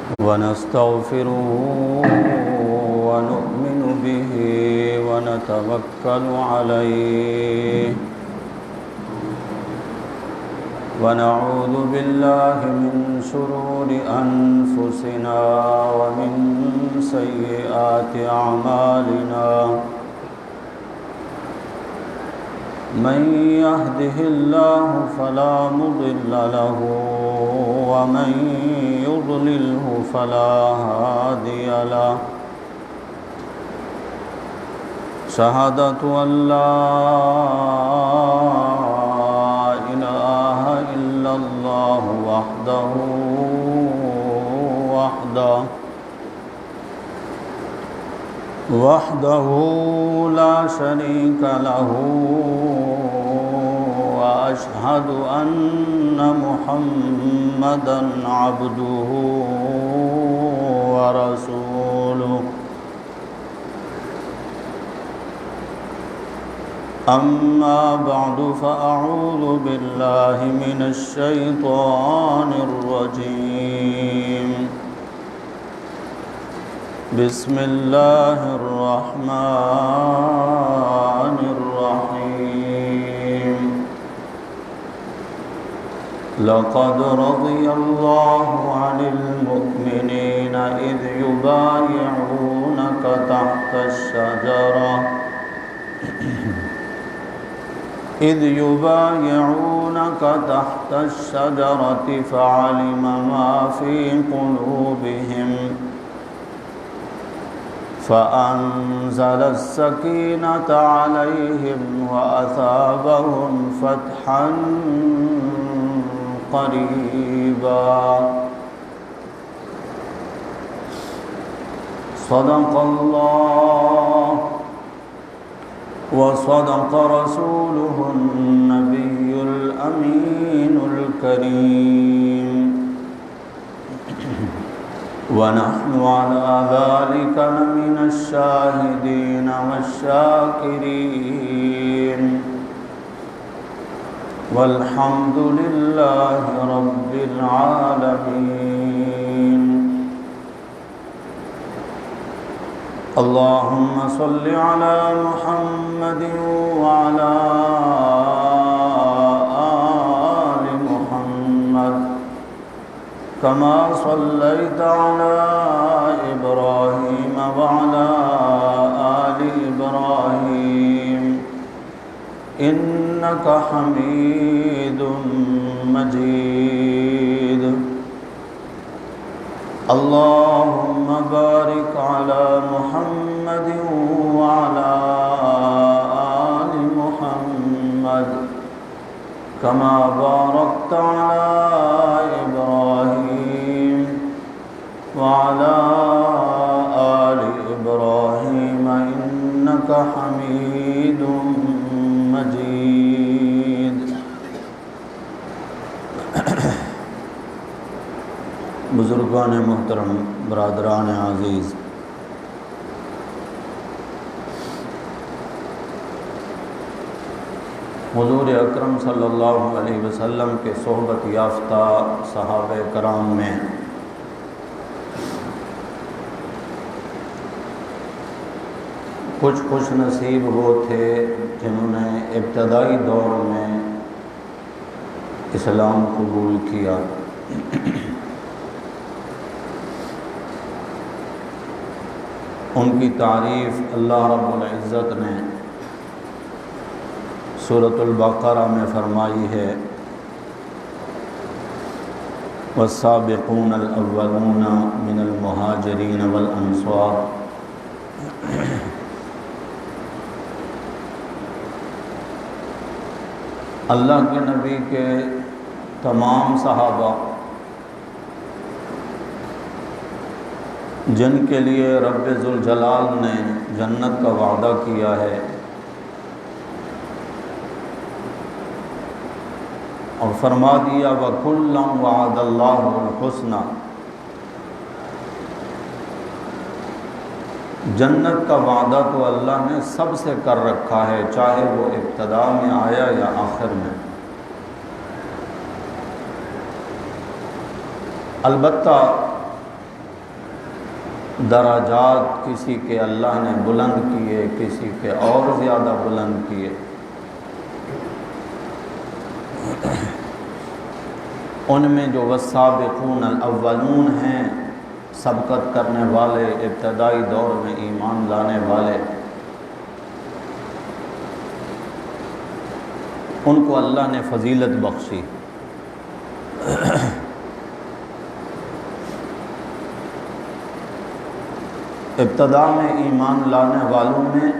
ونستغفره ونؤمن به ونتوكل عليه ونعوذ بالله من شرور أنفسنا ومن سيئات أعمالنا من يهده الله فلا مضل له ومن يضلله فلا هادي له شهادة أن لا إله إلا الله وحده لا شريك له وأشهد أن محمدًا عبده ورسوله أما بعد فأعوذ بالله من الشيطان الرجيم بسم الله الرحمن الرحيم لقد رضي الله عن المؤمنين إذ يبايعونك تحت الشجرة فعلم ما في قلوبهم فأنزل السكينة عليهم وأثابهم فتحا قريبا صدق الله وصدق رسوله النبي الأمين الكريم ونحن على ذلك لمن الشاهدين والشاكرين والحمد لله رب العالمين اللهم صل على محمد وعلى آل محمد كما صليت على إبراهيم وعلى آل إبراهيم إنك حميد مجيد اللهم بارك على محمد وعلى آل محمد كما باركت على إبراهيم وعلى آل إبراهيم إنك حميد مجيد بزرگان محترم، برادران عزیز، حضور اکرم صلی اللہ علیہ وسلم کے صحبت یافتہ صحابہ کرام میں کچھ خوش نصیب وہ تھے جنہوں نے ابتدائی دور میں اسلام قبول کیا۔ ان کی تعریف اللہ رب العزت نے سورۃ البقرہ میں فرمائی ہے، والسابقون الاولون من المہاجرین والانصار۔ اللہ کے نبی کے تمام صحابہ جن کے لیے رب ذوالجلال نے جنت کا وعدہ کیا ہے اور فرما دیا وَكُلًّا وَعَدَ اللَّهُ الْحُسْنَى، جنت کا وعدہ تو اللہ نے سب سے کر رکھا ہے، چاہے وہ ابتدا میں آیا یا آخر میں۔ البتہ درجات کسی کے اللہ نے بلند کیے، کسی کے اور زیادہ بلند کیے۔ ان میں جو والسابقون الاولون ہیں، سبقت کرنے والے، ابتدائی دور میں ایمان لانے والے، ان کو اللہ نے فضیلت بخشی۔ ابتدا میں ایمان لانے والوں میں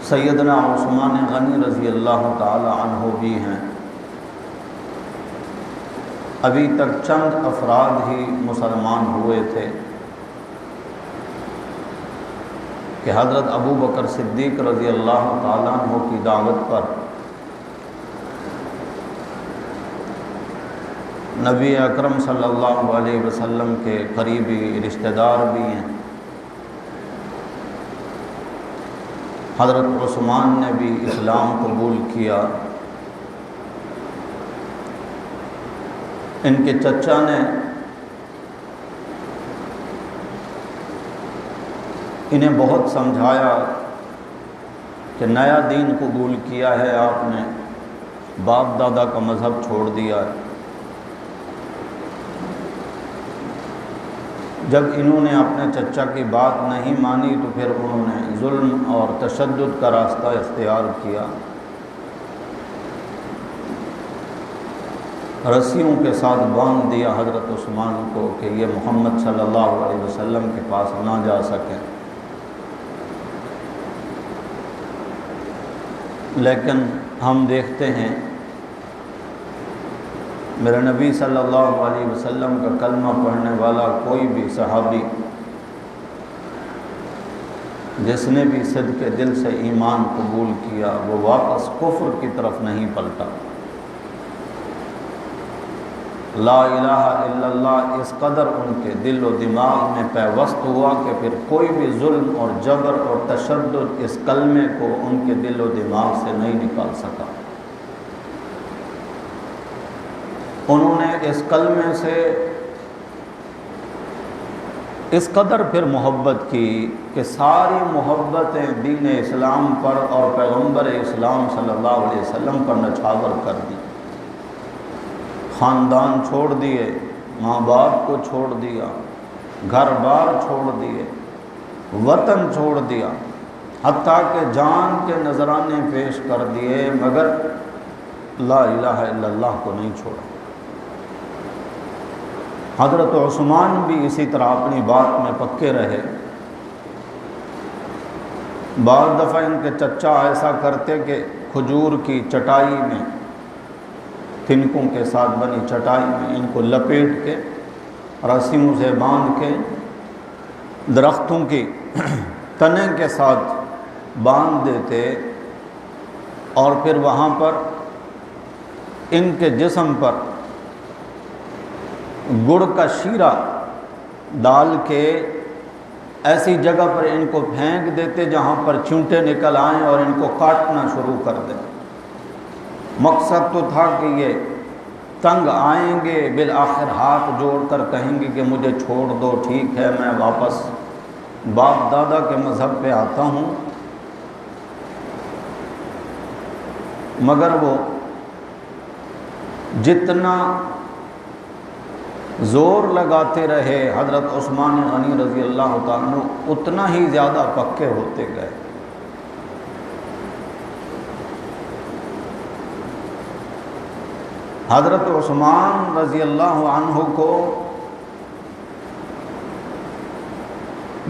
سیدنا عثمان غنی رضی اللہ تعالی عنہ بھی ہیں۔ ابھی تک چند افراد ہی مسلمان ہوئے تھے کہ حضرت ابو بکر صدیق رضی اللہ تعالیٰ عنہ کی دعوت پر نبی اکرم صلی اللہ علیہ وسلم کے قریبی رشتہ دار بھی ہیں، حضرت عثمان نے بھی اسلام قبول کیا۔ ان کے چچا نے انہیں بہت سمجھایا کہ نیا دین قبول کیا ہے آپ نے، باپ دادا کا مذہب چھوڑ دیا ہے۔ جب انہوں نے اپنے چچا کی بات نہیں مانی تو پھر انہوں نے ظلم اور تشدد کا راستہ اختیار کیا، رسیوں کے ساتھ باندھ دیا حضرت عثمان کو کہ یہ محمد صلی اللہ علیہ وسلم کے پاس نہ جا سکیں۔ لیکن ہم دیکھتے ہیں میرے نبی صلی اللہ علیہ وسلم کا کلمہ پڑھنے والا کوئی بھی صحابی جس نے بھی صدق دل سے ایمان قبول کیا وہ واپس کفر کی طرف نہیں پلٹا۔ لا الہ الا اللہ اس قدر ان کے دل و دماغ میں پیوست ہوا کہ پھر کوئی بھی ظلم اور جبر اور تشدد اس کلمے کو ان کے دل و دماغ سے نہیں نکال سکا۔ انہوں نے اس کلمے سے اس قدر پھر محبت کی کہ ساری محبتیں دین اسلام پر اور پیغمبر اسلام صلی اللہ علیہ وسلم پر نچھاور کر دی۔ خاندان چھوڑ دیے، ماں باپ کو چھوڑ دیا، گھر بار چھوڑ دیے، وطن چھوڑ دیا، حتیٰ کہ جان کے نذرانے پیش کر دیے، مگر لا الہ الا اللہ کو نہیں چھوڑا۔ حضرت عثمان بھی اسی طرح اپنی بات میں پکے رہے۔ بعض دفعہ ان کے چچا ایسا کرتے کہ کھجور کی چٹائی میں، تنکوں کے ساتھ بنی چٹائی میں ان کو لپیٹ کے رسیوں سے باندھ کے درختوں کی تنے کے ساتھ باندھ دیتے اور پھر وہاں پر ان کے جسم پر گڑ کا شیرہ ڈال کے ایسی جگہ پر ان کو پھینک دیتے جہاں پر چونٹے نکل آئیں اور ان کو کاٹنا شروع کر دیں۔ مقصد تو تھا کہ یہ تنگ آئیں گے، بالآخر ہاتھ جوڑ کر کہیں گے کہ مجھے چھوڑ دو، ٹھیک ہے میں واپس باپ دادا کے مذہب پہ آتا ہوں۔ مگر وہ جتنا زور لگاتے رہے حضرت عثمان غنی رضی اللہ تعالیٰ عنہ اتنا ہی زیادہ پکے ہوتے گئے۔ حضرت عثمان رضی اللہ عنہ کو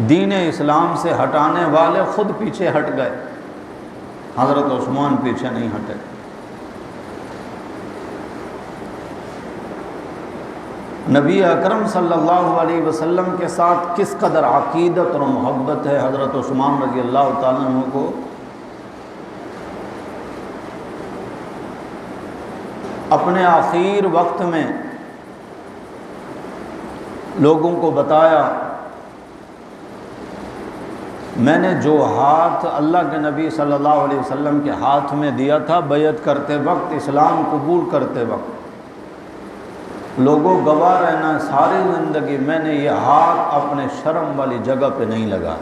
دین اسلام سے ہٹانے والے خود پیچھے ہٹ گئے، حضرت عثمان پیچھے نہیں ہٹے۔ نبی اکرم صلی اللہ علیہ وسلم کے ساتھ کس قدر عقیدت اور محبت ہے حضرت عثمان رضی اللہ تعالیٰ عنہ کو۔ اپنے آخر وقت میں لوگوں کو بتایا میں نے جو ہاتھ اللہ کے نبی صلی اللہ علیہ وسلم کے ہاتھ میں دیا تھا بیعت کرتے وقت، اسلام قبول کرتے وقت، لوگوں گواہ رہنا ساری زندگی میں نے یہ ہاتھ اپنے شرم والی جگہ پہ نہیں لگا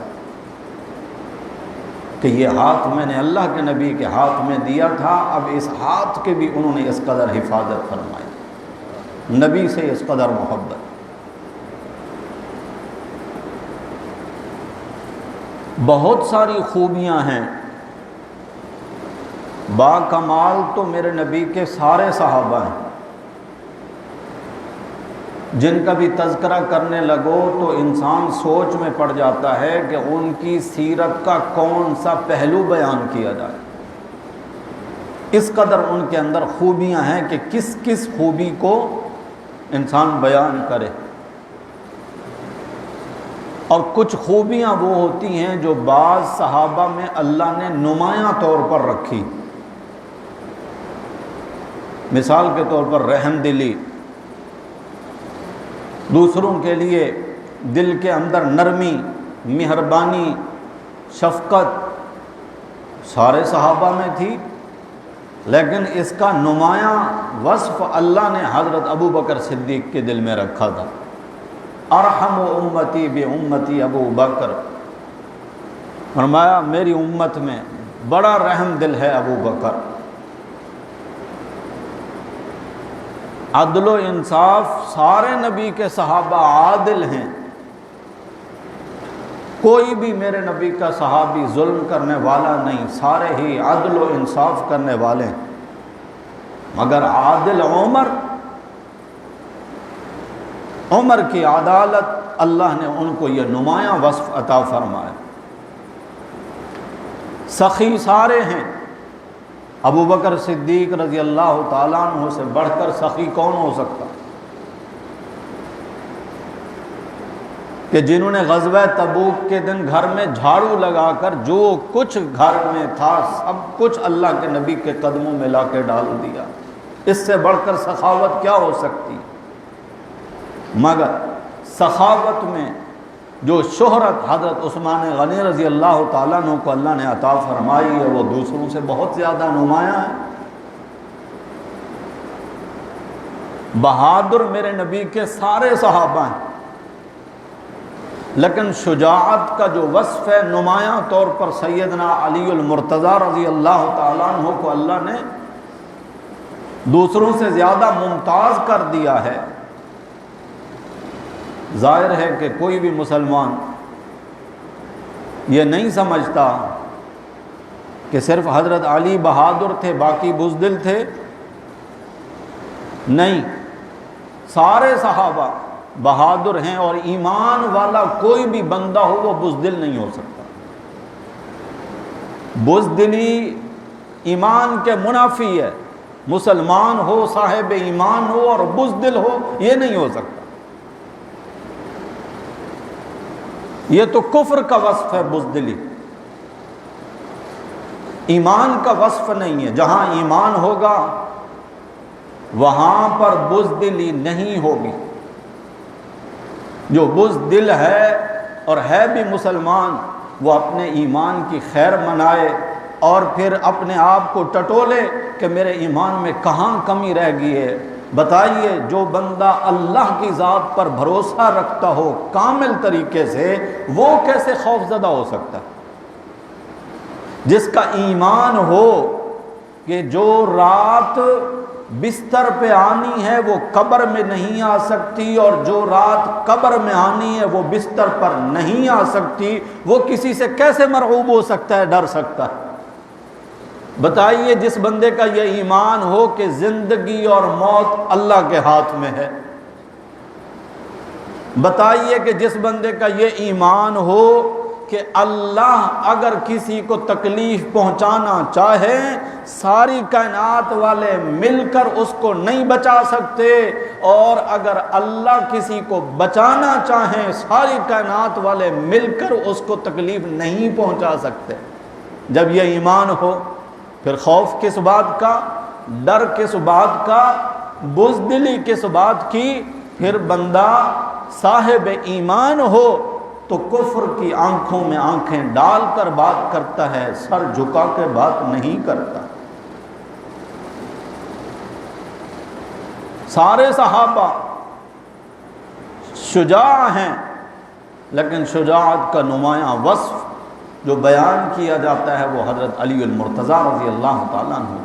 کہ یہ ہاتھ میں نے اللہ کے نبی کے ہاتھ میں دیا تھا، اب اس ہاتھ کے بھی انہوں نے اس قدر حفاظت فرمائی، نبی سے اس قدر محبت۔ بہت ساری خوبیاں ہیں، با کمال تو میرے نبی کے سارے صحابہ ہیں، جن کا بھی تذکرہ کرنے لگو تو انسان سوچ میں پڑ جاتا ہے کہ ان کی سیرت کا کون سا پہلو بیان کیا جائے۔ اس قدر ان کے اندر خوبیاں ہیں کہ کس کس خوبی کو انسان بیان کرے۔ اور کچھ خوبیاں وہ ہوتی ہیں جو بعض صحابہ میں اللہ نے نمایاں طور پر رکھی، مثال کے طور پر رحم دلی، دوسروں کے لیے دل کے اندر نرمی، مہربانی، شفقت سارے صحابہ میں تھی، لیکن اس کا نمایاں وصف اللہ نے حضرت ابو بکر صدیق کے دل میں رکھا تھا۔ ارحم امتی بامتی ابو بکر، فرمایا میری امت میں بڑا رحم دل ہے ابو بکر۔ عدل و انصاف، سارے نبی کے صحابہ عادل ہیں، کوئی بھی میرے نبی کا صحابی ظلم کرنے والا نہیں، سارے ہی عدل و انصاف کرنے والے ہیں، مگر عادل عمر کی عدالت اللہ نے ان کو یہ نمایاں وصف عطا فرمایا۔ سخی سارے ہیں، ابو بکر صدیق رضی اللہ تعالیٰ عنہ سے بڑھ کر سخی کون ہو سکتا کہ جنہوں نے غزوہ تبوک کے دن گھر میں جھاڑو لگا کر جو کچھ گھر میں تھا سب کچھ اللہ کے نبی کے قدموں میں لا کے ڈال دیا، اس سے بڑھ کر سخاوت کیا ہو سکتی؟ مگر سخاوت میں جو شہرت حضرت عثمان غنی رضی اللہ تعالیٰ عنہ کو اللہ نے عطا فرمائی ہے وہ دوسروں سے بہت زیادہ نمایاں ہے۔ بہادر میرے نبی کے سارے صحابہ ہیں، لیکن شجاعت کا جو وصف ہے نمایاں طور پر سیدنا علی المرتضی رضی اللہ تعالیٰ عنہ کو اللہ نے دوسروں سے زیادہ ممتاز کر دیا ہے۔ ظاہر ہے کہ کوئی بھی مسلمان یہ نہیں سمجھتا کہ صرف حضرت علی بہادر تھے باقی بزدل تھے، نہیں، سارے صحابہ بہادر ہیں، اور ایمان والا کوئی بھی بندہ ہو وہ بزدل نہیں ہو سکتا۔ بزدلی ایمان کے منافی ہے، مسلمان ہو، صاحب ایمان ہو اور بزدل ہو یہ نہیں ہو سکتا۔ یہ تو کفر کا وصف ہے بزدلی، ایمان کا وصف نہیں ہے۔ جہاں ایمان ہوگا وہاں پر بزدلی نہیں ہوگی۔ جو بزدل ہے اور ہے بھی مسلمان وہ اپنے ایمان کی خیر منائے اور پھر اپنے آپ کو ٹٹولے کہ میرے ایمان میں کہاں کمی رہ گئی ہے۔ بتائیے جو بندہ اللہ کی ذات پر بھروسہ رکھتا ہو کامل طریقے سے وہ کیسے خوف زدہ ہو سکتا ہے؟ جس کا ایمان ہو کہ جو رات بستر پہ آنی ہے وہ قبر میں نہیں آ سکتی اور جو رات قبر میں آنی ہے وہ بستر پر نہیں آ سکتی، وہ کسی سے کیسے مرعوب ہو سکتا ہے، ڈر سکتا ہے؟ بتائیے جس بندے کا یہ ایمان ہو کہ زندگی اور موت اللہ کے ہاتھ میں ہے، بتائیے کہ جس بندے کا یہ ایمان ہو کہ اللہ اگر کسی کو تکلیف پہنچانا چاہے ساری کائنات والے مل کر اس کو نہیں بچا سکتے، اور اگر اللہ کسی کو بچانا چاہیں ساری کائنات والے مل کر اس کو تکلیف نہیں پہنچا سکتے۔ جب یہ ایمان ہو پھر خوف کس بات کا، ڈر کس بات کا، بزدلی کس بات کی؟ پھر بندہ صاحب ایمان ہو تو کفر کی آنکھوں میں آنکھیں ڈال کر بات کرتا ہے، سر جھکا کے بات نہیں کرتا۔ سارے صحابہ شجاع ہیں، لیکن شجاعت کا نمایاں وصف جو بیان کیا جاتا ہے وہ حضرت علی المرتضیٰ رضی اللہ تعالیٰ عنہ۔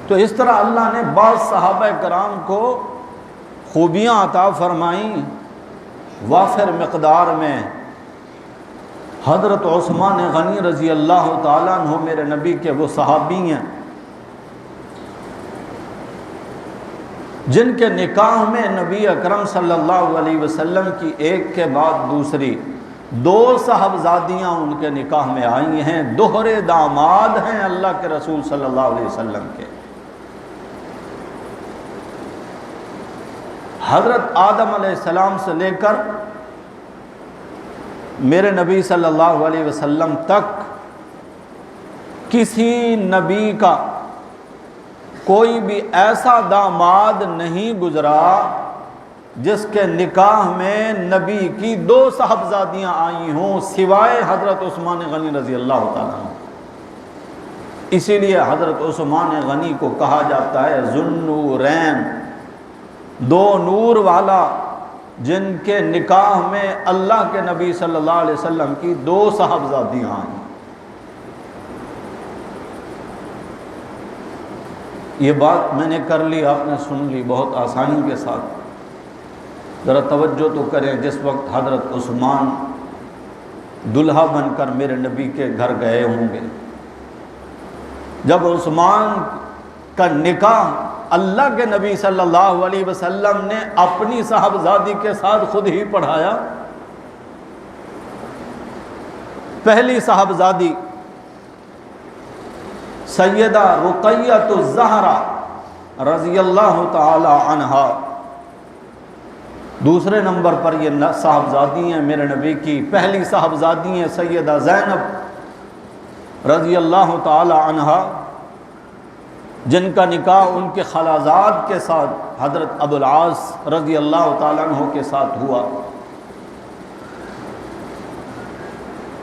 تو اس طرح اللہ نے بعض صحابہ کرام کو خوبیاں عطا فرمائیں وافر مقدار میں۔ حضرت عثمان غنی رضی اللہ تعالیٰ عنہ میرے نبی کے وہ صحابی ہیں جن کے نکاح میں نبی اکرم صلی اللہ علیہ وسلم کی ایک کے بعد دوسری 2 صاحبزادیاں ان کے نکاح میں آئی ہیں، دوہرے داماد ہیں اللہ کے رسول صلی اللہ علیہ وسلم کے۔ حضرت آدم علیہ السلام سے لے کر میرے نبی صلی اللہ علیہ وسلم تک کسی نبی کا کوئی بھی ایسا داماد نہیں گزرا جس کے نکاح میں نبی کی 2 صاحبزادیاں آئی ہوں سوائے حضرت عثمان غنی رضی اللہ تعالیٰ عنہ۔ اسی لیے حضرت عثمان غنی کو کہا جاتا ہے ذوالنورین، 2 نور والا، جن کے نکاح میں اللہ کے نبی صلی اللہ علیہ وسلم کی 2 صاحبزادیاں آئیں۔ یہ بات میں نے کر لی، آپ نے سن لی بہت آسانی کے ساتھ۔ ذرا توجہ تو کریں، جس وقت حضرت عثمان دلہا بن کر میرے نبی کے گھر گئے ہوں گے، جب عثمان کا نکاح اللہ کے نبی صلی اللہ علیہ وسلم نے اپنی صاحبزادی کے ساتھ خود ہی پڑھایا، پہلی صاحبزادی سیدہ رقیہ الزہرا رضی اللہ تعالی عنہا، دوسرے نمبر پر یہ صاحبزادی ہیں میرے نبی کی، پہلی صاحبزادی ہیں سیدہ زینب رضی اللہ تعالی عنہا، جن کا نکاح ان کے خالازاد کے ساتھ حضرت ابو العاص رضی اللہ تعالیٰ عنہ کے ساتھ ہوا،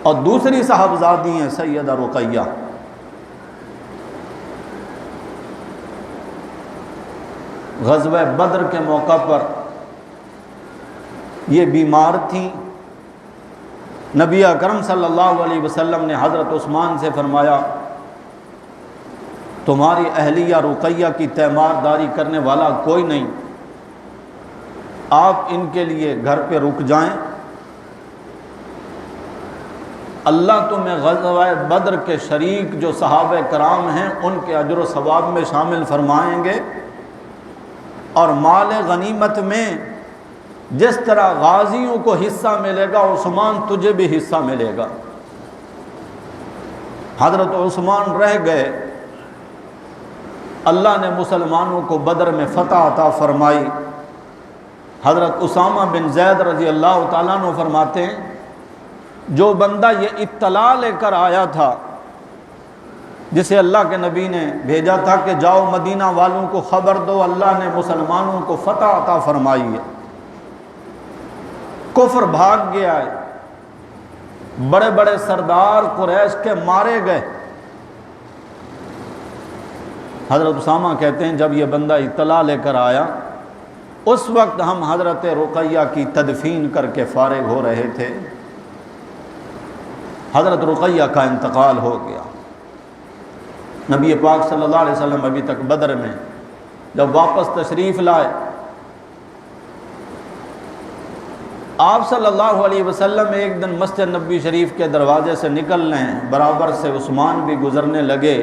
اور دوسری صاحبزادی ہیں سیدہ رقیہ۔ غزوہ بدر کے موقع پر یہ بیمار تھیں، نبی اکرم صلی اللہ علیہ وسلم نے حضرت عثمان سے فرمایا تمہاری اہلیہ رقیہ کی تیمارداری کرنے والا کوئی نہیں، آپ ان کے لیے گھر پہ رک جائیں، اللہ تمہیں غزوہ بدر کے شریک جو صحابہ کرام ہیں ان کے اجر و ثواب میں شامل فرمائیں گے، اور مال غنیمت میں جس طرح غازیوں کو حصہ ملے گا عثمان تجھے بھی حصہ ملے گا۔ حضرت عثمان رہ گئے، اللہ نے مسلمانوں کو بدر میں فتح عطا فرمائی۔ حضرت اسامہ بن زید رضی اللہ تعالیٰ عنہ فرماتے ہیں جو بندہ یہ اطلاع لے کر آیا تھا، جسے اللہ کے نبی نے بھیجا تھا کہ جاؤ مدینہ والوں کو خبر دو اللہ نے مسلمانوں کو فتح عطا فرمائی ہے، کفر بھاگ گیا ہے، بڑے بڑے سردار قریش کے مارے گئے۔ حضرت اسامہ کہتے ہیں جب یہ بندہ اطلاع لے کر آیا اس وقت ہم حضرت رقیہ کی تدفین کر کے فارغ ہو رہے تھے، حضرت رقیہ کا انتقال ہو گیا۔ نبی پاک صلی اللہ علیہ وسلم ابھی تک بدر میں جب واپس تشریف لائے، آپ صلی اللہ علیہ وسلم ایک دن مسجد نبوی شریف کے دروازے سے نکل رہے ہیں، برابر سے عثمان بھی گزرنے لگے۔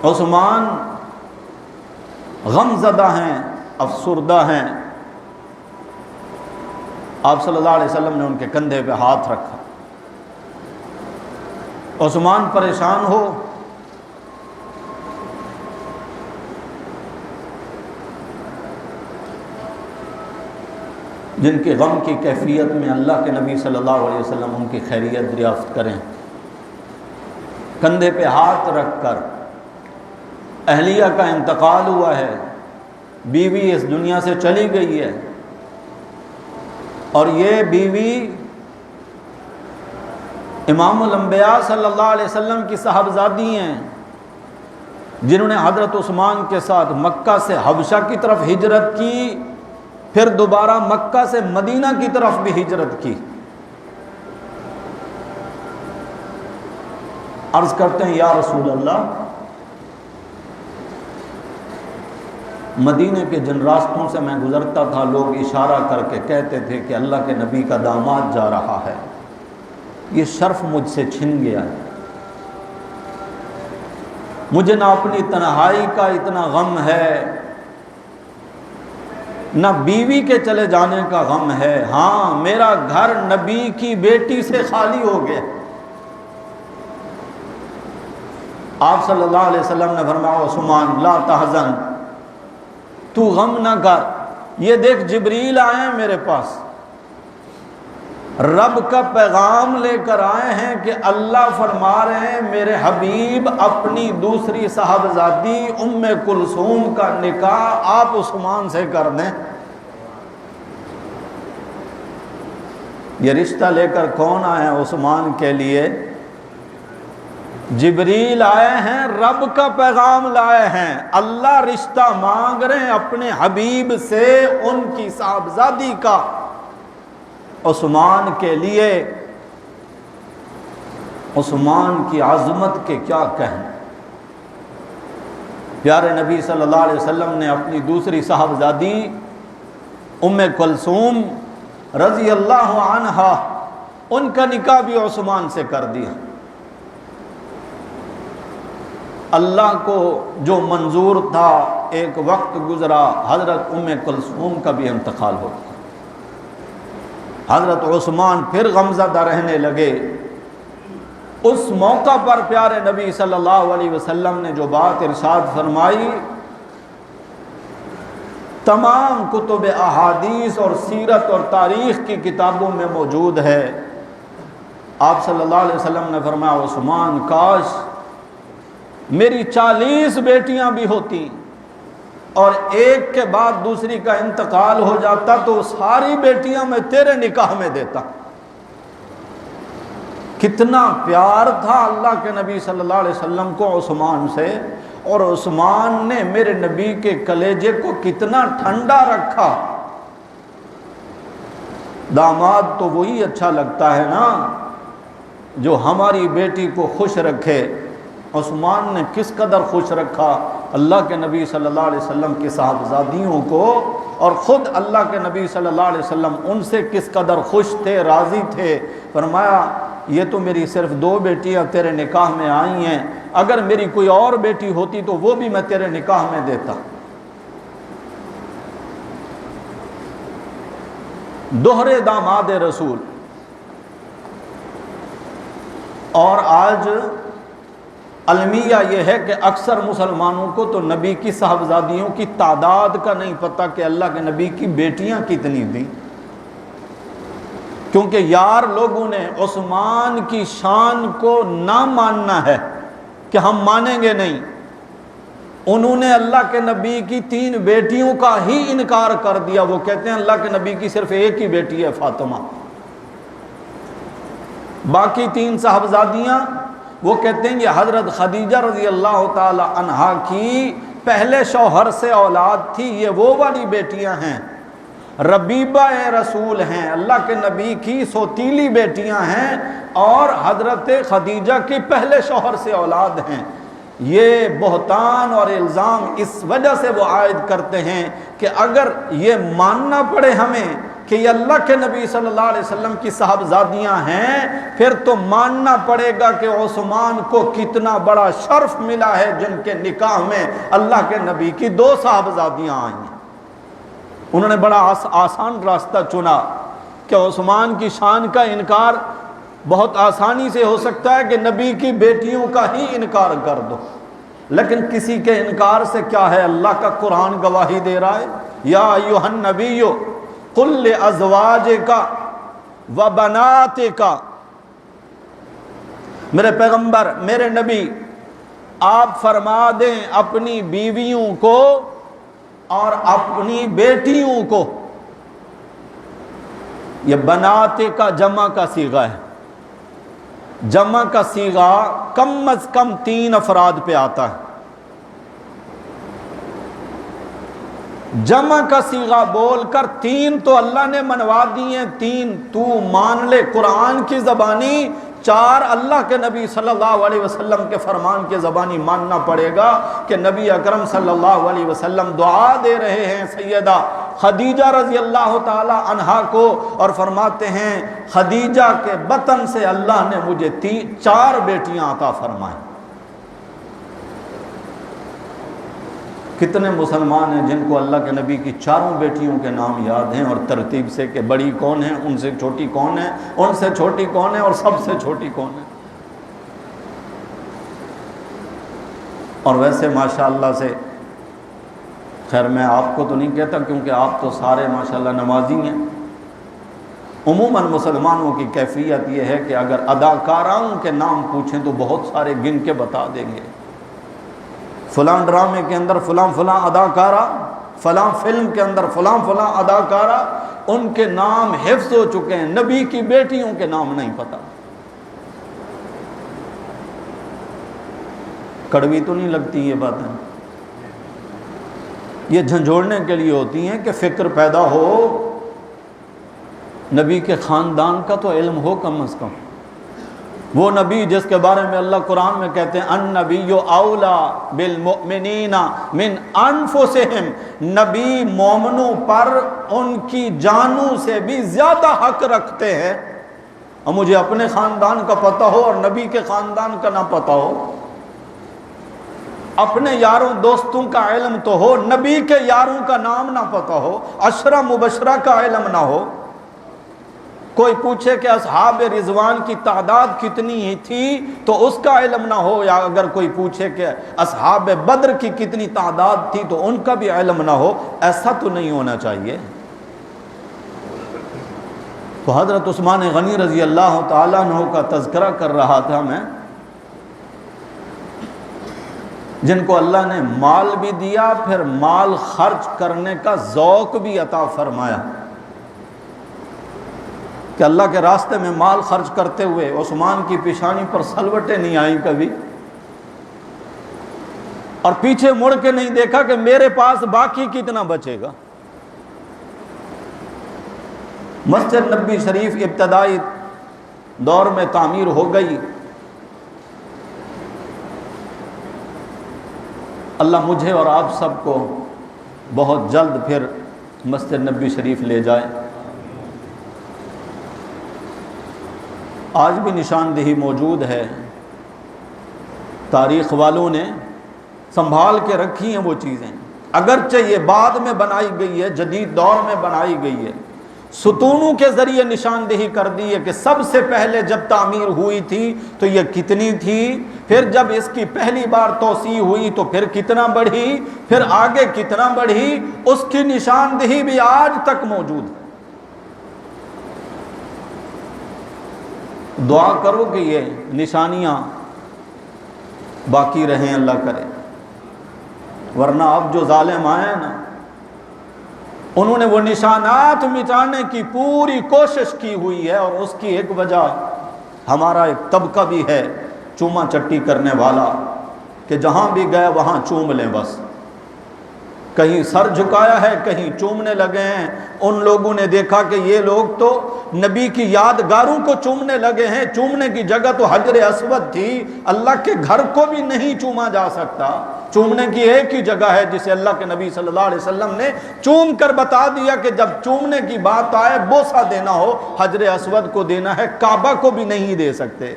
عثمان غم زدہ ہیں، افسردہ ہیں۔ آپ صلی اللہ علیہ وسلم نے ان کے کندھے پہ ہاتھ رکھا۔ عثمان پریشان ہو، جن کے غم کی کیفیت میں اللہ کے نبی صلی اللہ علیہ وسلم ان کی خیریت دریافت کریں، کندھے پہ ہاتھ رکھ کر اہلیہ کا انتقال ہوا ہے، بیوی اس دنیا سے چلی گئی ہے، اور یہ بیوی امام الانبیاء صلی اللہ علیہ وسلم کی صاحبزادی ہیں، جنہوں نے حضرت عثمان کے ساتھ مکہ سے حبشہ کی طرف ہجرت کی، پھر دوبارہ مکہ سے مدینہ کی طرف بھی ہجرت کی۔ عرض کرتے ہیں یا رسول اللہ، مدینے کے جن راستوں سے میں گزرتا تھا لوگ اشارہ کر کے کہتے تھے کہ اللہ کے نبی کا داماد جا رہا ہے، یہ شرف مجھ سے چھن گیا ہے، مجھے نہ اپنی تنہائی کا اتنا غم ہے، نہ بیوی کے چلے جانے کا غم ہے، ہاں میرا گھر نبی کی بیٹی سے خالی ہو گیا۔ آپ صلی اللہ علیہ وسلم نے فرمایا عثمان لا تحزن، تو غم نہ کر، یہ دیکھ جبریل آئے ہیں میرے پاس، رب کا پیغام لے کر آئے ہیں کہ اللہ فرما رہے ہیں میرے حبیب اپنی دوسری صاحبزادی ام کلثوم کا نکاح آپ عثمان سے کر دیں۔ یہ رشتہ لے کر کون آئے ہیں عثمان کے لیے؟ جبریل آئے ہیں، رب کا پیغام لائے ہیں، اللہ رشتہ مانگ رہے ہیں اپنے حبیب سے ان کی صاحبزادی کا عثمان کے لیے۔ عثمان کی عظمت کے کیا کہیں، پیارے نبی صلی اللہ علیہ وسلم نے اپنی دوسری صاحبزادی ام کلثوم رضی اللہ عنہا، ان کا نکاح بھی عثمان سے کر دیا۔ اللہ کو جو منظور تھا، ایک وقت گزرا، حضرت ام کلثوم کا بھی انتقال ہو گیا۔ حضرت عثمان پھر غمزدہ رہنے لگے۔ اس موقع پر پیارے نبی صلی اللہ علیہ وسلم نے جو بات ارشاد فرمائی، تمام کتب احادیث اور سیرت اور تاریخ کی کتابوں میں موجود ہے۔ آپ صلی اللہ علیہ وسلم نے فرمایا عثمان کاش میری 40 بیٹیاں بھی ہوتی اور ایک کے بعد دوسری کا انتقال ہو جاتا تو ساری بیٹیاں میں تیرے نکاح میں دیتا۔ کتنا پیار تھا اللہ کے نبی صلی اللہ علیہ وسلم کو عثمان سے، اور عثمان نے میرے نبی کے کلیجے کو کتنا ٹھنڈا رکھا۔ داماد تو وہی اچھا لگتا ہے نا جو ہماری بیٹی کو خوش رکھے۔ عثمان نے کس قدر خوش رکھا اللہ کے نبی صلی اللہ علیہ وسلم کی صاحبزادیوں کو، اور خود اللہ کے نبی صلی اللہ علیہ وسلم ان سے کس قدر خوش تھے، راضی تھے۔ فرمایا یہ تو میری صرف 2 بیٹیاں تیرے نکاح میں آئی ہیں، اگر میری کوئی اور بیٹی ہوتی تو وہ بھی میں تیرے نکاح میں دیتا۔ دوہرے داماد رسول۔ اور آج المیہ یہ ہے کہ اکثر مسلمانوں کو تو نبی کی صاحبزادیوں کی تعداد کا نہیں پتہ کہ اللہ کے نبی کی بیٹیاں کتنی تھیں، کیونکہ یار لوگوں نے عثمان کی شان کو نہ ماننا ہے کہ ہم مانیں گے نہیں، انہوں نے اللہ کے نبی کی 3 بیٹیوں کا ہی انکار کر دیا۔ وہ کہتے ہیں اللہ کے نبی کی صرف ایک ہی بیٹی ہے فاطمہ، باقی 3 صاحبزادیاں وہ کہتے ہیں یہ حضرت خدیجہ رضی اللہ تعالی عنہا کی پہلے شوہر سے اولاد تھی، یہ وہ والی بیٹیاں ہیں۔ ربیبہ رسول ہیں، اللہ کے نبی کی سوتیلی بیٹیاں ہیں، اور حضرت خدیجہ کی پہلے شوہر سے اولاد ہیں۔ یہ بہتان اور الزام اس وجہ سے وہ عائد کرتے ہیں کہ اگر یہ ماننا پڑے ہمیں کہ یہ اللہ کے نبی صلی اللہ علیہ وسلم کی صاحبزادیاں ہیں، پھر تو ماننا پڑے گا کہ عثمان کو کتنا بڑا شرف ملا ہے جن کے نکاح میں اللہ کے نبی کی 2 صاحبزادیاں آئی ہیں۔ انہوں نے بڑا آسان راستہ چنا کہ عثمان کی شان کا انکار بہت آسانی سے ہو سکتا ہے کہ نبی کی بیٹیوں کا ہی انکار کر دو، لیکن کسی کے انکار سے کیا ہے، اللہ کا قرآن گواہی دے رہا ہے، یا ایھا النبی قل لازواجک وبناتک، میرے پیغمبر میرے نبی آپ فرما دیں اپنی بیویوں کو اور اپنی بیٹیوں کو۔ یہ بنات کا جمع کا صیغہ ہے، جمع کا صیغہ کم از کم 3 افراد پہ آتا ہے۔ جمع کا صیغہ بول کر 3 تو اللہ نے منوا دی ہیں، 3 تو مان لے قرآن کی زبانی، 4 اللہ کے نبی صلی اللہ علیہ وسلم کے فرمان کے زبانی ماننا پڑے گا کہ نبی اکرم صلی اللہ علیہ وسلم دعا دے رہے ہیں سیدہ خدیجہ رضی اللہ تعالی عنہا کو، اور فرماتے ہیں خدیجہ کے بطن سے اللہ نے مجھے 4 بیٹیاں عطا فرمائیں۔ کتنے مسلمان ہیں جن کو اللہ کے نبی کی 4 بیٹیوں کے نام یاد ہیں اور ترتیب سے کہ بڑی کون ہے، ان سے چھوٹی کون ہے، ان سے چھوٹی کون ہے اور سب سے چھوٹی کون ہے۔ اور ویسے ماشاءاللہ سے، خیر میں آپ کو تو نہیں کہتا کیونکہ آپ تو سارے ماشاءاللہ نمازی ہیں، عموماً مسلمانوں کی کیفیت یہ ہے کہ اگر اداکاراؤں کے نام پوچھیں تو بہت سارے گن کے بتا دیں گے، فلاں ڈرامے کے اندر فلاں فلاں اداکارہ، فلاں فلم کے اندر فلاں فلاں اداکارہ، ان کے نام حفظ ہو چکے ہیں، نبی کی بیٹیوں کے نام نہیں پتہ۔ کڑوی تو نہیں لگتی یہ باتیں؟ یہ جھنجھوڑنے کے لیے ہوتی ہیں کہ فکر پیدا ہو، نبی کے خاندان کا تو علم ہو کم از کم۔ وہ نبی جس کے بارے میں اللہ قرآن میں کہتے ہیں النبی اولا بالمؤمنین من انفسہم، نبی مومنوں پر ان کی جانوں سے بھی زیادہ حق رکھتے ہیں۔ اور مجھے اپنے خاندان کا پتہ ہو اور نبی کے خاندان کا نہ پتہ ہو، اپنے یاروں دوستوں کا علم تو ہو، نبی کے یاروں کا نام نہ پتہ ہو، عشرہ مبشرہ کا علم نہ ہو۔ کوئی پوچھے کہ اصحاب رضوان کی تعداد کتنی ہی تھی تو اس کا علم نہ ہو، یا اگر کوئی پوچھے کہ اصحاب بدر کی کتنی تعداد تھی تو ان کا بھی علم نہ ہو، ایسا تو نہیں ہونا چاہیے۔ تو حضرت عثمان غنی رضی اللہ تعالیٰ عنہ کا تذکرہ کر رہا تھا میں، جن کو اللہ نے مال بھی دیا، پھر مال خرچ کرنے کا ذوق بھی عطا فرمایا، کہ اللہ کے راستے میں مال خرچ کرتے ہوئے عثمان کی پیشانی پر سلوٹیں نہیں آئیں کبھی، اور پیچھے مڑ کے نہیں دیکھا کہ میرے پاس باقی کتنا بچے گا۔ مسجد نبی شریف ابتدائی دور میں تعمیر ہو گئی، اللہ مجھے اور آپ سب کو بہت جلد پھر مسجد نبی شریف لے جائے۔ آج بھی نشاندہی موجود ہے، تاریخ والوں نے سنبھال کے رکھی ہیں وہ چیزیں، اگرچہ یہ بعد میں بنائی گئی ہے، جدید دور میں بنائی گئی ہے، ستونوں کے ذریعے نشاندہی کر دی ہے کہ سب سے پہلے جب تعمیر ہوئی تھی تو یہ کتنی تھی، پھر جب اس کی پہلی بار توسیع ہوئی تو پھر کتنا بڑھی، پھر آگے کتنا بڑھی، اس کی نشاندہی بھی آج تک موجود ہے۔ دعا کرو کہ یہ نشانیاں باقی رہیں، اللہ کرے، ورنہ اب جو ظالم آئے ہیں نا، انہوں نے وہ نشانات مٹانے کی پوری کوشش کی ہوئی ہے، اور اس کی ایک وجہ ہمارا ایک طبقہ بھی ہے چوما چٹی کرنے والا، کہ جہاں بھی گئے وہاں چوم لیں، بس کہیں سر جھکایا ہے کہیں چومنے لگے ہیں۔ ان لوگوں نے دیکھا کہ یہ لوگ تو نبی کی یادگاروں کو چومنے لگے ہیں، چومنے کی جگہ تو حجر اسود تھی، اللہ کے گھر کو بھی نہیں چوما جا سکتا، چومنے کی ایک ہی جگہ ہے جسے اللہ کے نبی صلی اللہ علیہ وسلم نے چوم کر بتا دیا کہ جب چومنے کی بات آئے بوسہ دینا ہو حجر اسود کو دینا ہے، کعبہ کو بھی نہیں دے سکتے۔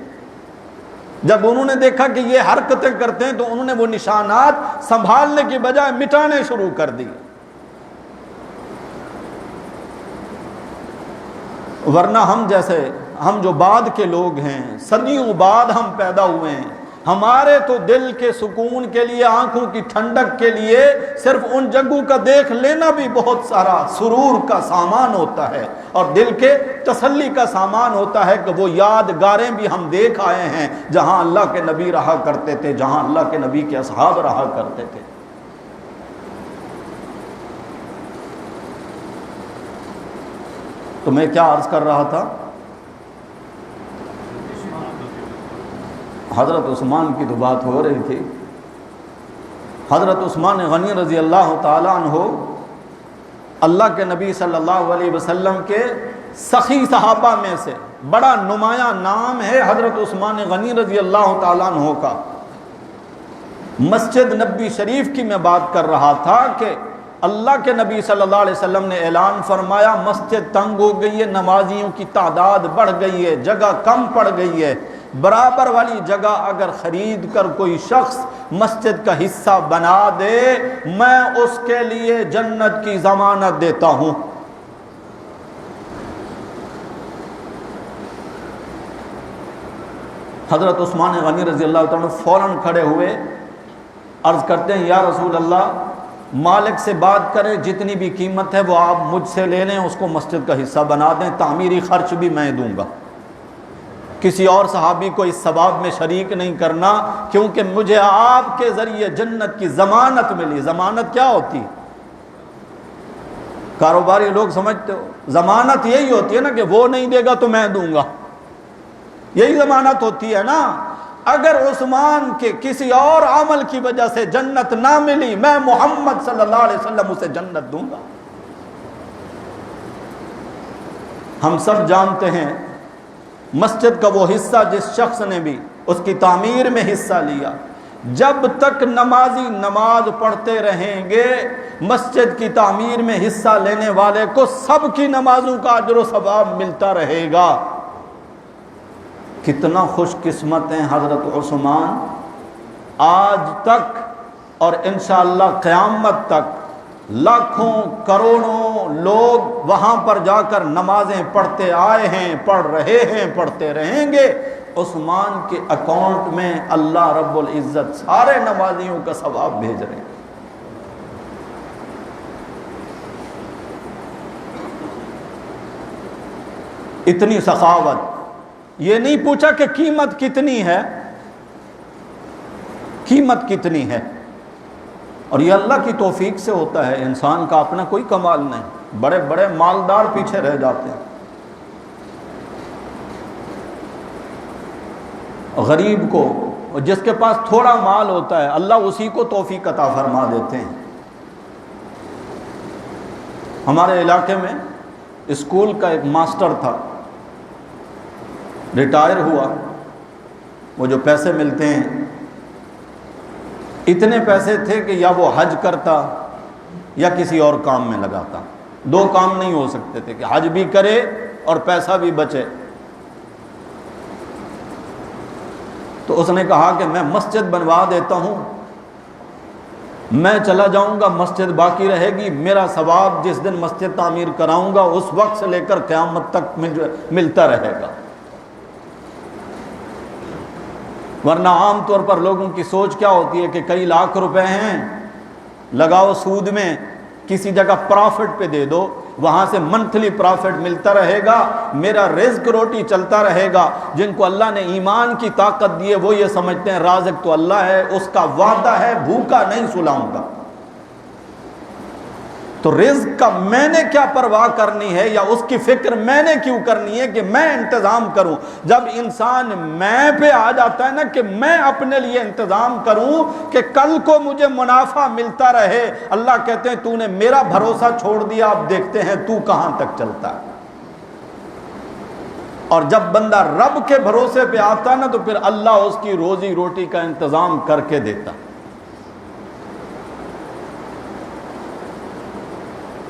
جب انہوں نے دیکھا کہ یہ حرکتیں کرتے ہیں تو انہوں نے وہ نشانات سنبھالنے کی بجائے مٹانے شروع کر دی، ورنہ ہم جو بعد کے لوگ ہیں، صدیوں بعد ہم پیدا ہوئے ہیں، ہمارے تو دل کے سکون کے لیے، آنکھوں کی ٹھنڈک کے لیے صرف ان جگہوں کا دیکھ لینا بھی بہت سارا سرور کا سامان ہوتا ہے، اور دل کے تسلی کا سامان ہوتا ہے کہ وہ یادگاریں بھی ہم دیکھ آئے ہیں جہاں اللہ کے نبی رہا کرتے تھے، جہاں اللہ کے نبی کے اصحاب رہا کرتے تھے۔ تو میں کیا عرض کر رہا تھا، حضرت عثمان کی تو بات ہو رہی تھی۔ حضرت عثمان غنی رضی اللہ تعالیٰ عنہ اللہ کے نبی صلی اللہ علیہ وسلم کے سخی صحابہ میں سے بڑا نمایاں نام ہے حضرت عثمان غنی رضی اللہ تعالیٰ عنہ کا۔ مسجد نبوی شریف کی میں بات کر رہا تھا کہ اللہ کے نبی صلی اللہ علیہ وسلم نے اعلان فرمایا مسجد تنگ ہو گئی ہے، نمازیوں کی تعداد بڑھ گئی ہے، جگہ کم پڑ گئی ہے، برابر والی جگہ اگر خرید کر کوئی شخص مسجد کا حصہ بنا دے میں اس کے لیے جنت کی ضمانت دیتا ہوں۔ حضرت عثمان غنی رضی اللہ تعالیٰ عنہ فوراً کھڑے ہوئے، عرض کرتے ہیں یا رسول اللہ مالک سے بات کریں، جتنی بھی قیمت ہے وہ آپ مجھ سے لے لیں، اس کو مسجد کا حصہ بنا دیں، تعمیری خرچ بھی میں دوں گا، کسی اور صحابی کو اس ثواب میں شریک نہیں کرنا، کیونکہ مجھے آپ کے ذریعے جنت کی ضمانت ملی۔ ضمانت کیا ہوتی؟ کاروباری لوگ سمجھتے ہو ضمانت یہی ہوتی ہے نا کہ وہ نہیں دے گا تو میں دوں گا، یہی ضمانت ہوتی ہے نا۔ اگر عثمان کے کسی اور عمل کی وجہ سے جنت نہ ملی میں محمد صلی اللہ علیہ وسلم اسے جنت دوں گا۔ ہم سب جانتے ہیں مسجد کا وہ حصہ جس شخص نے بھی اس کی تعمیر میں حصہ لیا، جب تک نمازی نماز پڑھتے رہیں گے مسجد کی تعمیر میں حصہ لینے والے کو سب کی نمازوں کا اجر و ثواب ملتا رہے گا۔ کتنا خوش قسمت ہیں حضرت عثمان، آج تک اور انشاءاللہ قیامت تک لاکھوں کروڑوں لوگ وہاں پر جا کر نمازیں پڑھتے آئے ہیں، پڑھ رہے ہیں، پڑھتے رہیں گے۔ عثمان کے اکاؤنٹ میں اللہ رب العزت سارے نمازیوں کا ثواب بھیج رہے ہیں۔ اتنی سخاوت، یہ نہیں پوچھا کہ قیمت کتنی ہے، قیمت کتنی ہے، اور یہ اللہ کی توفیق سے ہوتا ہے، انسان کا اپنا کوئی کمال نہیں۔ بڑے بڑے مالدار پیچھے رہ جاتے ہیں، غریب کو، جس کے پاس تھوڑا مال ہوتا ہے اللہ اسی کو توفیق عطا فرما دیتے ہیں۔ ہمارے علاقے میں اسکول کا ایک ماسٹر تھا، ریٹائر ہوا، وہ جو پیسے ملتے ہیں اتنے پیسے تھے کہ یا وہ حج کرتا یا کسی اور کام میں لگاتا، دو کام نہیں ہو سکتے تھے کہ حج بھی کرے اور پیسہ بھی بچے۔ تو اس نے کہا کہ میں مسجد بنوا دیتا ہوں، میں چلا جاؤں گا، مسجد باقی رہے گی، میرا ثواب جس دن مسجد تعمیر کراؤں گا اس وقت سے لے کر قیامت تک ملتا رہے گا۔ ورنہ عام طور پر لوگوں کی سوچ کیا ہوتی ہے کہ کئی لاکھ روپے ہیں، لگاؤ سود میں، کسی جگہ پرافٹ پہ دے دو، وہاں سے منتھلی پرافٹ ملتا رہے گا، میرا رزق روٹی چلتا رہے گا۔ جن کو اللہ نے ایمان کی طاقت دی ہے وہ یہ سمجھتے ہیں رازق تو اللہ ہے، اس کا وعدہ ہے بھوکا نہیں سلاؤں گا۔ تو رزق کا میں نے کیا پرواہ کرنی ہے یا اس کی فکر میں نے کیوں کرنی ہے کہ میں انتظام کروں؟ جب انسان میں پہ آ جاتا ہے نا کہ میں اپنے لیے انتظام کروں کہ کل کو مجھے منافع ملتا رہے، اللہ کہتے ہیں تو نے میرا بھروسہ چھوڑ دیا، اب دیکھتے ہیں تو کہاں تک چلتا ہے۔ اور جب بندہ رب کے بھروسے پہ آتا ہے نا تو پھر اللہ اس کی روزی روٹی کا انتظام کر کے دیتا۔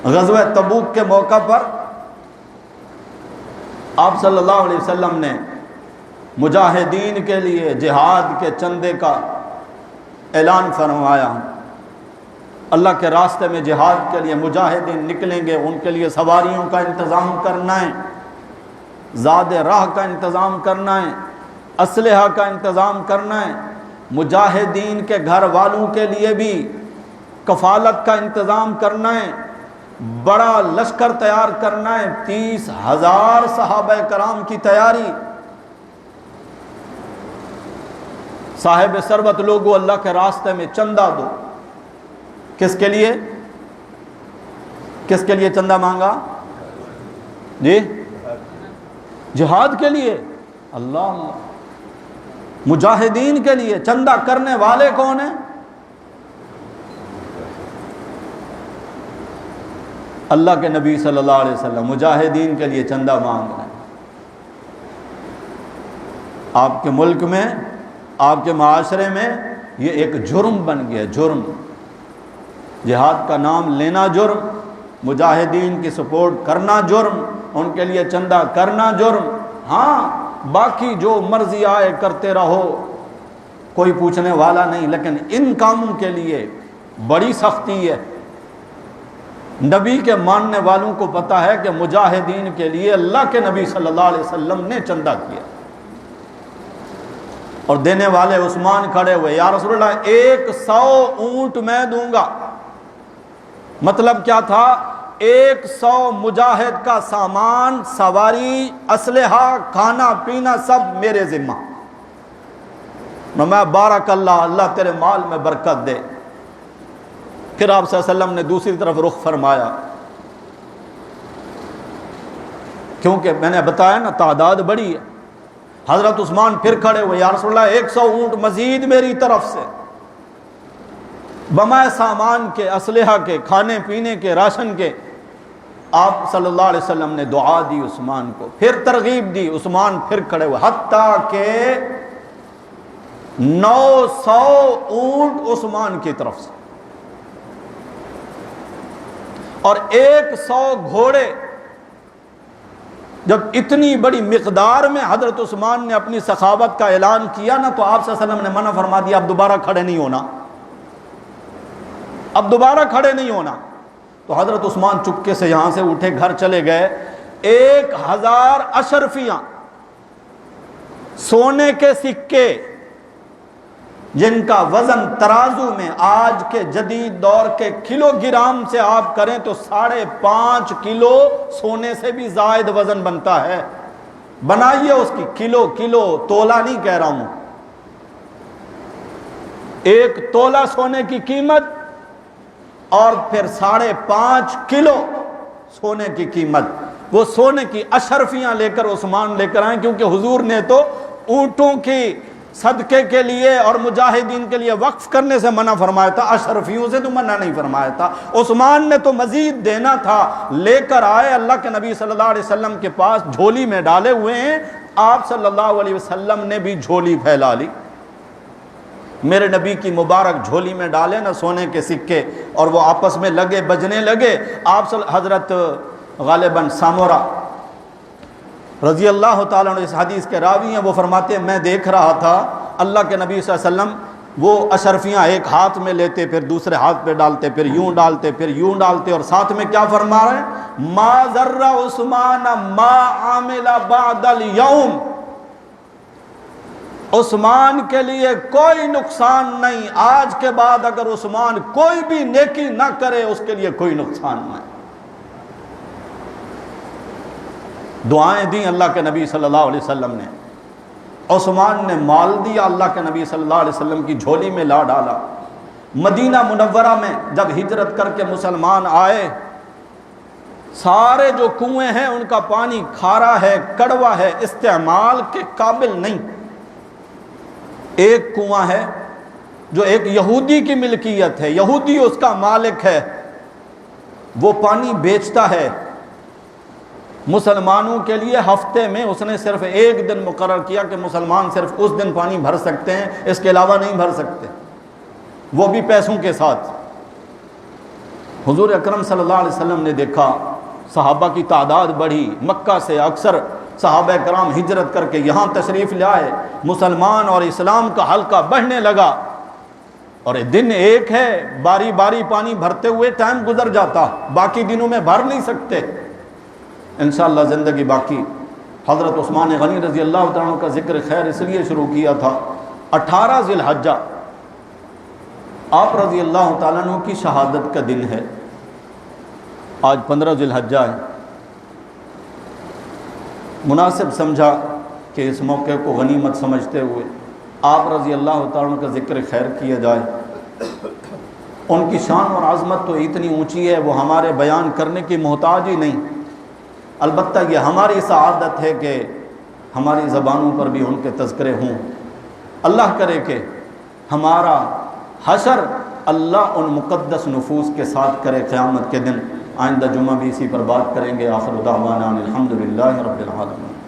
غزوہ تبوک کے موقع پر آپ صلی اللہ علیہ وسلم نے مجاہدین کے لیے جہاد کے چندے کا اعلان فرمایا۔ اللہ کے راستے میں جہاد کے لیے مجاہدین نکلیں گے، ان کے لیے سواریوں کا انتظام کرنا ہے، زاد راہ کا انتظام کرنا ہے، اسلحہ کا انتظام کرنا ہے، مجاہدین کے گھر والوں کے لیے بھی کفالت کا انتظام کرنا ہے، بڑا لشکر تیار کرنا ہے، 30,000 صحابہ کرام کی تیاری۔ صاحب ثروت لوگوں اللہ کے راستے میں چندہ دو۔ کس کے لیے؟ کس کے لیے چندہ مانگا؟ جی جہاد کے لیے، اللہ اللہ، مجاہدین کے لیے چندہ کرنے والے کون ہیں؟ اللہ کے نبی صلی اللہ علیہ وسلم مجاہدین کے لیے چندہ مانگ رہے ہیں۔ آپ کے ملک میں، آپ کے معاشرے میں یہ ایک جرم بن گیا، جرم۔ جہاد کا نام لینا جرم، مجاہدین کی سپورٹ کرنا جرم، ان کے لیے چندہ کرنا جرم۔ ہاں باقی جو مرضی آئے کرتے رہو، کوئی پوچھنے والا نہیں، لیکن ان کاموں کے لیے بڑی سختی ہے۔ نبی کے ماننے والوں کو پتہ ہے کہ مجاہدین کے لیے اللہ کے نبی صلی اللہ علیہ وسلم نے چندہ کیا، اور دینے والے عثمان کھڑے ہوئے، یا رسول اللہ 100 اونٹ میں دوں گا۔ مطلب کیا تھا؟ 100 مجاہد کا سامان، سواری، اسلحہ، کھانا پینا سب میرے ذمہ۔ میں بارک اللہ، اللہ تیرے مال میں برکت دے۔ پھر آپ صلی اللہ علیہ وسلم نے دوسری طرف رخ فرمایا، کیونکہ میں نے بتایا نا تعداد بڑی ہے۔ حضرت عثمان پھر کھڑے ہوئے، یا رسول اللہ 100 اونٹ مزید میری طرف سے، بمائے سامان کے، اسلحہ کے، کھانے پینے کے، راشن کے۔ آپ صلی اللہ علیہ وسلم نے دعا دی عثمان کو، پھر ترغیب دی، عثمان پھر کھڑے ہوئے، حتیٰ کہ 900 اونٹ عثمان کی طرف سے، اور 100 گھوڑے۔ جب اتنی بڑی مقدار میں حضرت عثمان نے اپنی سخاوت کا اعلان کیا نا، تو آپ صلی اللہ علیہ وسلم نے منع فرما دیا، اب دوبارہ کھڑے نہیں ہونا، اب دوبارہ کھڑے نہیں ہونا۔ تو حضرت عثمان چپکے سے یہاں سے اٹھے، گھر چلے گئے۔ 1000 اشرفیاں، سونے کے سکے، جن کا وزن ترازو میں آج کے جدید دور کے کلو گرام سے آپ کریں تو 5.5 کلو سونے سے بھی زائد وزن بنتا ہے۔ بنائیے اس کی کلو، تولہ نہیں کہہ رہا ہوں، 1 تولہ سونے کی قیمت، اور پھر 5.5 کلو سونے کی قیمت۔ وہ سونے کی اشرفیاں لے کر عثمان لے کر آئیں، کیونکہ حضور نے تو اونٹوں کی صدقے کے لیے اور مجاہدین کے لیے وقف کرنے سے منع فرمایا تھا، اشرفیوں سے تو منع نہیں فرمایا تھا۔ عثمان نے تو مزید دینا تھا، لے کر آئے، اللہ کے نبی صلی اللہ علیہ وسلم کے پاس جھولی میں ڈالے ہوئے ہیں۔ آپ صلی اللہ علیہ وسلم نے بھی جھولی پھیلا لی، میرے نبی کی مبارک جھولی میں ڈالے نا سونے کے سکے، اور وہ آپس میں لگے، بجنے لگے۔ آپ حضرت غالباً سامورا رضی اللہ تعالیٰ عنہ اس حدیث کے راوی ہیں، وہ فرماتے ہیں میں دیکھ رہا تھا اللہ کے نبی صلی اللہ علیہ وسلم وہ اشرفیاں ایک ہاتھ میں لیتے، پھر دوسرے ہاتھ پہ ڈالتے، پھر یوں ڈالتے، پھر یوں ڈالتے، اور ساتھ میں کیا فرما رہے ہیں؟ ما ضر عثمان ما عامل بعد اليوم، عثمان کے لیے کوئی نقصان نہیں، آج کے بعد اگر عثمان کوئی بھی نیکی نہ کرے اس کے لیے کوئی نقصان نہیں۔ دعائیں دیں اللہ کے نبی صلی اللہ علیہ وسلم نے، عثمان نے مال دیا، اللہ کے نبی صلی اللہ علیہ وسلم کی جھولی میں لا ڈالا۔ مدینہ منورہ میں جب ہجرت کر کے مسلمان آئے، سارے جو کنویں ہیں ان کا پانی کھارا ہے، کڑوا ہے، استعمال کے قابل نہیں۔ ایک کنواں ہے جو ایک یہودی کی ملکیت ہے، یہودی اس کا مالک ہے، وہ پانی بیچتا ہے مسلمانوں کے لیے۔ ہفتے میں اس نے صرف 1 دن مقرر کیا کہ مسلمان صرف اس دن پانی بھر سکتے ہیں، اس کے علاوہ نہیں بھر سکتے، وہ بھی پیسوں کے ساتھ۔ حضور اکرم صلی اللہ علیہ وسلم نے دیکھا صحابہ کی تعداد بڑھی، مکہ سے اکثر صحابہ کرام ہجرت کر کے یہاں تشریف لائے، مسلمان اور اسلام کا حلقہ بڑھنے لگا، اور دن ایک ہے، باری باری پانی بھرتے ہوئے ٹائم گزر جاتا، باقی دنوں میں بھر نہیں سکتے۔ انشاءاللہ زندگی باقی۔ حضرت عثمان غنی رضی اللہ تعالیٰ عنہ کا ذکر خیر اس لیے شروع کیا تھا، 18 ذی الحجہ آپ رضی اللہ تعالیٰ عنہ کی شہادت کا دن ہے، آج 15 ذی الحجہ ہے۔ مناسب سمجھا کہ اس موقع کو غنیمت سمجھتے ہوئے آپ رضی اللہ تعالیٰ عنہ کا ذکر خیر کیا جائے۔ ان کی شان اور عظمت تو اتنی اونچی ہے، وہ ہمارے بیان کرنے کی محتاج ہی نہیں، البتہ یہ ہماری سعادت ہے کہ ہماری زبانوں پر بھی ان کے تذکرے ہوں۔ اللہ کرے کہ ہمارا حشر اللہ ان مقدس نفوس کے ساتھ کرے قیامت کے دن۔ آئندہ جمعہ بھی اسی پر بات کریں گے۔ آخر دعوانا الحمدللہ رب العالمین۔